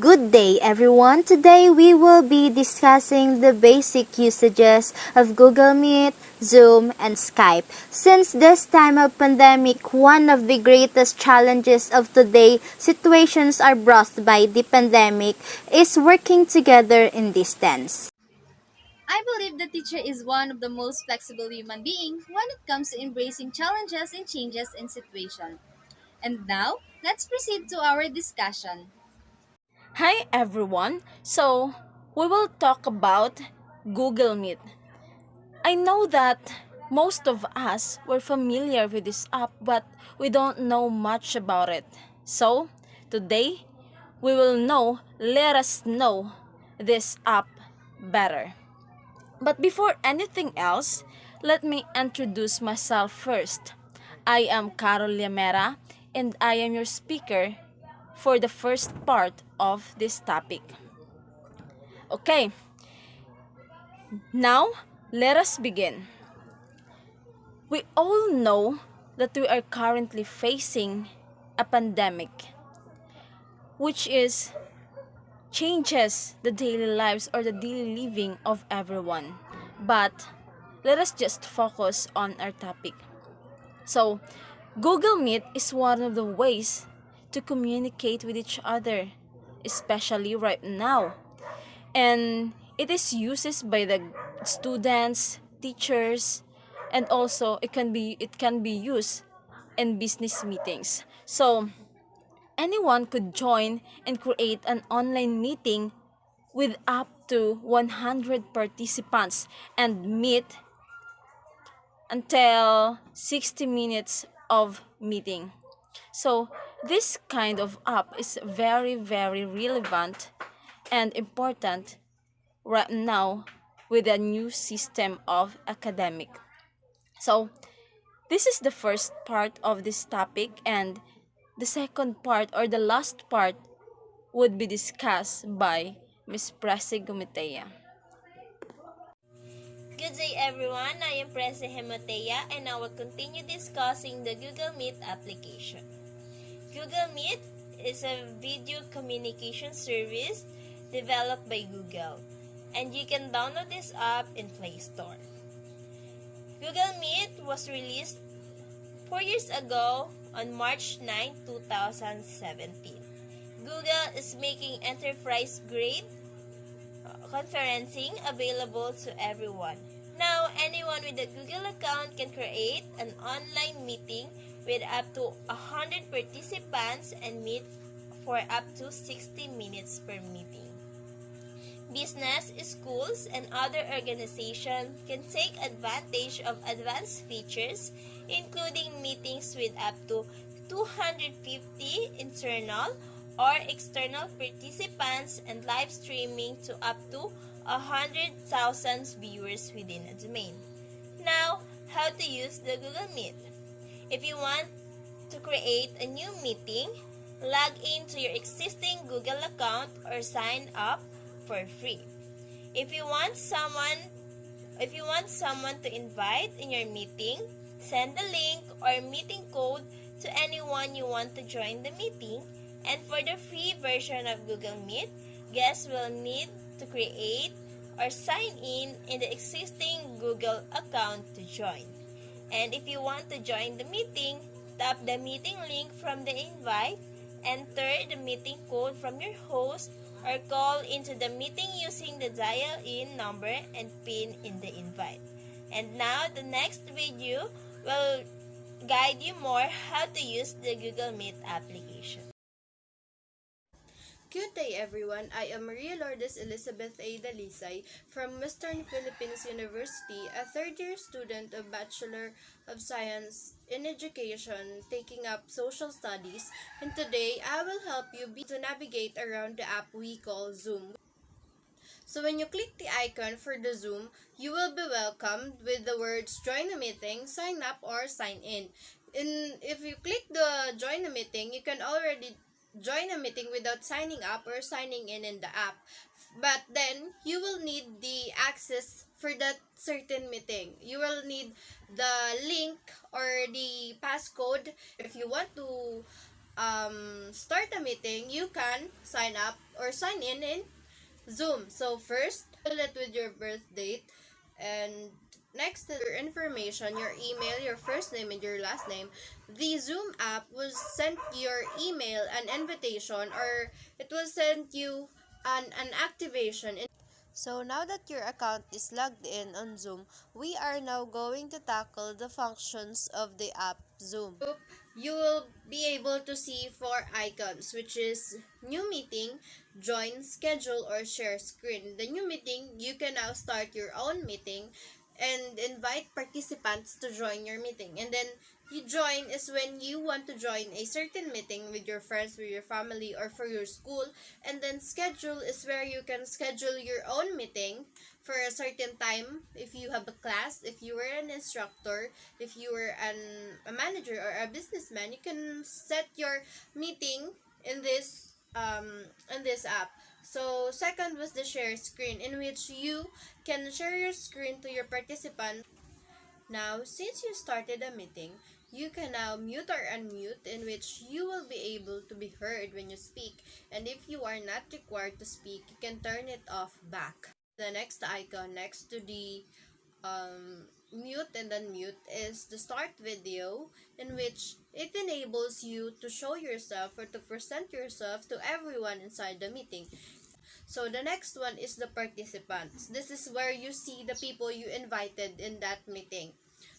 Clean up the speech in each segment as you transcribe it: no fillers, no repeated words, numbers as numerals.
Good day, everyone. Today we will be discussing the basic usages of Google Meet, Zoom, and Skype. Since this time of pandemic, one of the greatest challenges of today situations are brought by the pandemic is working together in distance. I believe the teacher is one of the most flexible human beings when it comes to embracing challenges and changes in situation. And now, let's proceed to our discussion. Hi everyone. We will talk about Google Meet. I know that most of us were familiar with this app, but we don't know much about it. So, today let us know this app better. But before anything else, let me introduce myself first. I am Carol Llamera and I am your speaker for the first part of this topic. Okay, now let us begin. We all know that we are currently facing a pandemic, which is changes the daily lives or the daily living of everyone. But let us just focus on our topic. So, Google Meet is one of the ways to communicate with each other, especially right now. And it is used by the students, teachers, and also it can be used in business meetings. So, anyone could join and create an online meeting with up to 100 participants and meet until 60 minutes of meeting. So, this kind of app is very, very relevant and important right now with a new system of academic. So, this is the first part of this topic, and the second part or the last part would be discussed by Ms. Presi Gumitea. Good day everyone, I am Presi Hemotea and I will continue discussing the Google Meet application. Google Meet is a video communication service developed by Google and you can download this app in Play Store. Google Meet was released 4 years ago on March 9, 2017. Google is making enterprise-grade conferencing available to everyone. Now, anyone with a Google account can create an online meeting with up to 100 participants and meet for up to 60 minutes per meeting. Business, schools, and other organizations can take advantage of advanced features, including meetings with up to 250 internal or external participants and live streaming to up to 100,000 viewers within a domain. Now, how to use the Google Meet. If you want to create a new meeting, log into your existing Google account or sign up for free. If you want someone to invite in your meeting, send the link or meeting code to anyone you want to join the meeting. And for the free version of Google Meet, guests will need to create or sign in the existing Google account to join. And if you want to join the meeting, tap the meeting link from the invite, enter the meeting code from your host, or call into the meeting using the dial-in number and pin in the invite. And now the next video will guide you more how to use the Google Meet application. Good day everyone, I am Maria Lourdes Elizabeth A. Dalisay from Western Philippines University, a third-year student of Bachelor of Science in Education taking up Social Studies, and today I will help you to navigate around the app we call Zoom. So when you click the icon for the Zoom, you will be welcomed with the words join a meeting, sign up, or sign in. If you click the join a meeting, you can already join a meeting without signing up or signing in the app. But then, you will need the access for that certain meeting. You will need the link or the passcode if you want to start a meeting, you can sign up or sign in Zoom. So first, fill it with your birth date, and next is your information, your email, your first name and your last name. The Zoom app will send your email an invitation, or it will send you an activation. So now that your account is logged in on Zoom, we are now going to tackle the functions of the app Zoom. You will be able to see four icons, which is new meeting, join, schedule, or share screen. The new meeting, you can now start your own meeting and invite participants to join your meeting. And then you join is when you want to join a certain meeting with your friends, with your family, or for your school. And then schedule is where you can schedule your own meeting for a certain time. If you have a class, if you were an instructor, if you were a manager or a businessman, you can set your meeting in this app. So second was the share screen, in which you can share your screen to your participants. Now, since you started a meeting, you can now mute or unmute, in which you will be able to be heard when you speak. And if you are not required to speak, you can turn it off back. The next icon next to the mute and unmute is the start video, in which it enables you to show yourself or to present yourself to everyone inside the meeting. So the next one is the participants. This is where you see the people you invited in that meeting.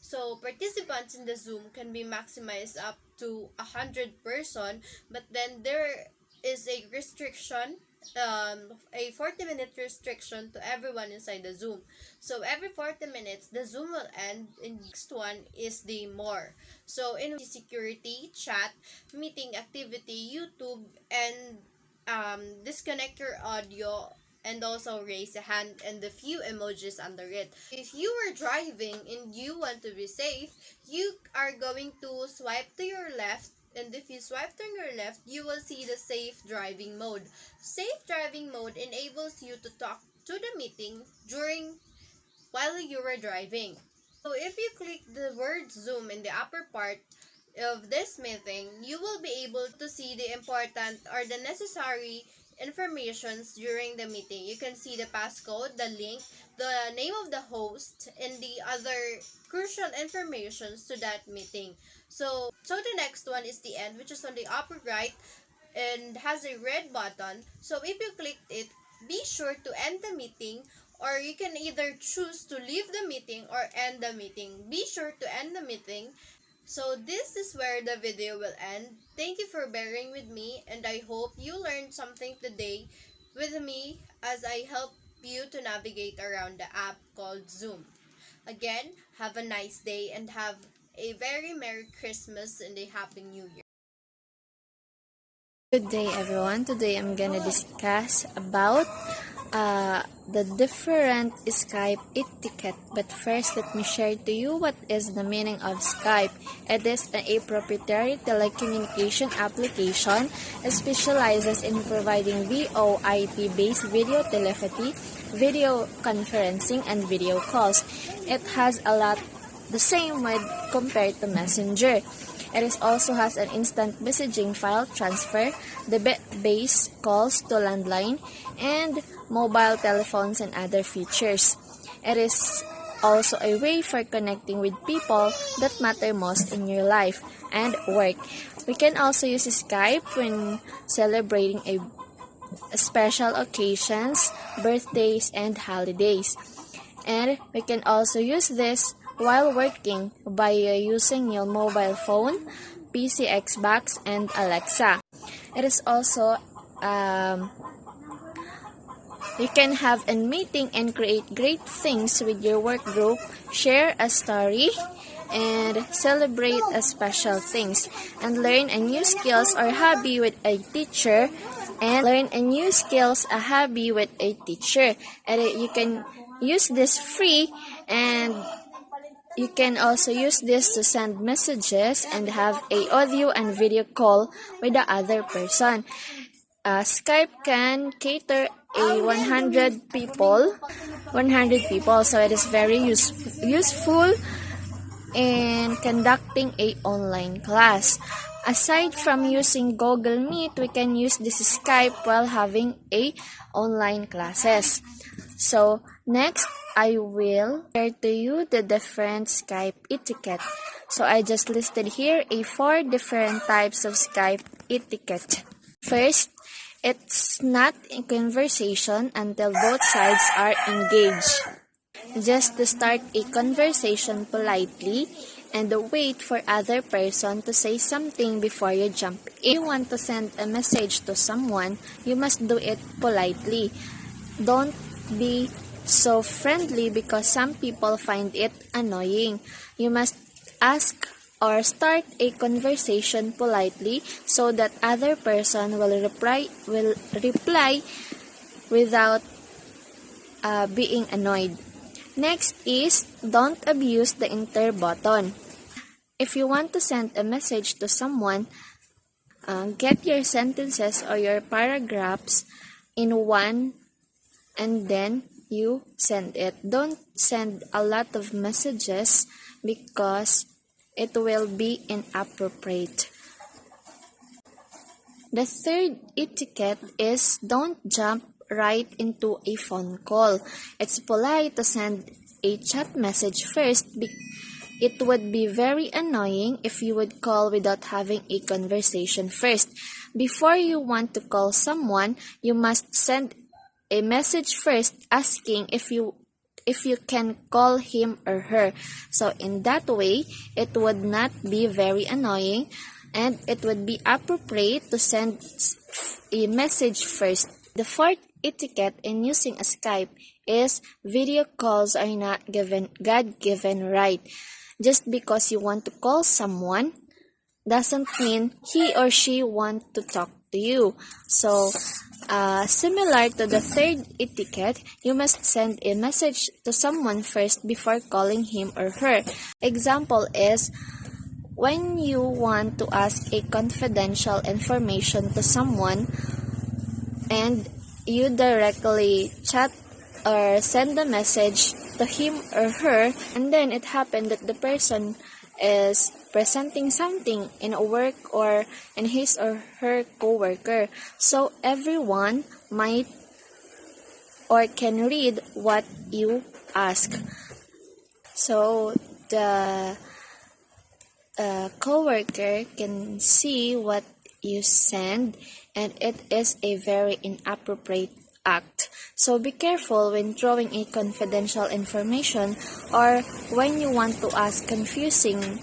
So participants in the Zoom can be maximized up to 100 person, but then there is a restriction, a 40-minute restriction to everyone inside the Zoom. So every 40 minutes, the Zoom will end. And next one is the more. So in security, chat, meeting activity, YouTube, and disconnect your audio, and also raise a hand and the few emojis under it. If you are driving and you want to be safe, you are going to swipe to your left, and if you swipe to your left, you will see the safe driving mode. Safe driving mode enables you to talk to the meeting while you were driving. So if you click the word Zoom in the upper part of this meeting, you will be able to see the important or the necessary informations during the meeting. You can see the passcode, the link, the name of the host, and the other crucial informations to that meeting. So the next one is the end, which is on the upper right and has a red button. So if you click it, be sure to end the meeting, or you can either choose to leave the meeting or end the meeting. Be sure to end the meeting. So this is where the video will end. Thank you for bearing with me, and I hope you learned something today with me as I help you to navigate around the app called Zoom. Again, have a nice day and have a very Merry Christmas and a Happy New Year. Good day, everyone. Today I'm gonna discuss about the different Skype etiquette. But first, let me share to you what is the meaning of Skype. It is a proprietary telecommunication application. It specializes in providing VoIP-based video telephony, video conferencing, and video calls. It has a lot the same with compared to Messenger. It also has an instant messaging file transfer, debit-based calls to landline, and mobile telephones and other features. It is also a way for connecting with people that matter most in your life and work. We can also use Skype when celebrating a special occasions, birthdays, and holidays. And we can also use this while working by using your mobile phone, PC, Xbox, and Alexa. It is also you can have a meeting and create great things with your work group, share a story, and celebrate a special things, and learn a new skills or hobby with a teacher. And you can use this free, and you can also use this to send messages and have a audio and video call with the other person. Skype can cater a 100 people, so it is very useful in conducting a online class. Aside from using Google Meet, we can use this Skype while having a online classes. So next, I will share to you the different Skype etiquette. So I just listed here a 4 different types of Skype etiquette. First, it's not a conversation until both sides are engaged. Just to start a conversation politely and wait for other person to say something before you jump in. If you want to send a message to someone, you must do it politely. Don't be so friendly because some people find it annoying. You must ask or start a conversation politely so that other person will reply without being annoyed. Next is don't abuse the enter button. If you want to send a message to someone, get your sentences or your paragraphs in one and then you send it. Don't send a lot of messages because it will be inappropriate. The third etiquette is don't jump right into a phone call. It's polite to send a chat message first. It would be very annoying if you would call without having a conversation first. Before you want to call someone, you must send a message first asking if you can call him or her. So in that way, it would not be very annoying and it would be appropriate to send a message first. The fourth etiquette in using a Skype is video calls are not God-given right. Just because you want to call someone doesn't mean he or she want to talk to you. So, similar to the third etiquette, you must send a message to someone first before calling him or her. Example is, when you want to ask a confidential information to someone and you directly chat or send a message to him or her, and then it happened that the person is presenting something in a work or in his or her coworker. So everyone might or can read what you ask. So the coworker can see what you send, and it is a very inappropriate act. So be careful when throwing a confidential information or when you want to ask confusing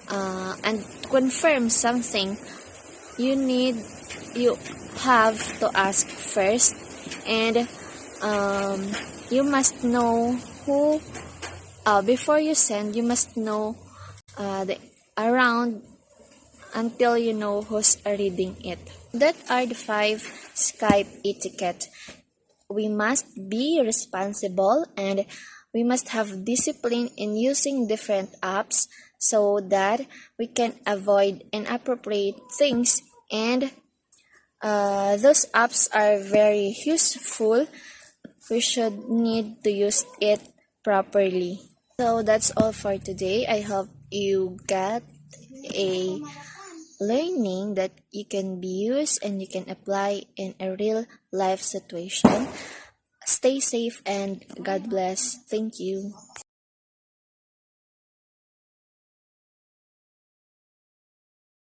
and confirm something. You have to ask first, and you must know who before you send. You must know the around until you know who's reading it. That are the 5 Skype etiquette. We must be responsible and we must have discipline in using different apps so that we can avoid inappropriate things, and those apps are very useful. We should need to use it properly. So that's all for today. I hope you got a learning that you can be used and you can apply in a real life situation. Stay safe and God bless. Thank you.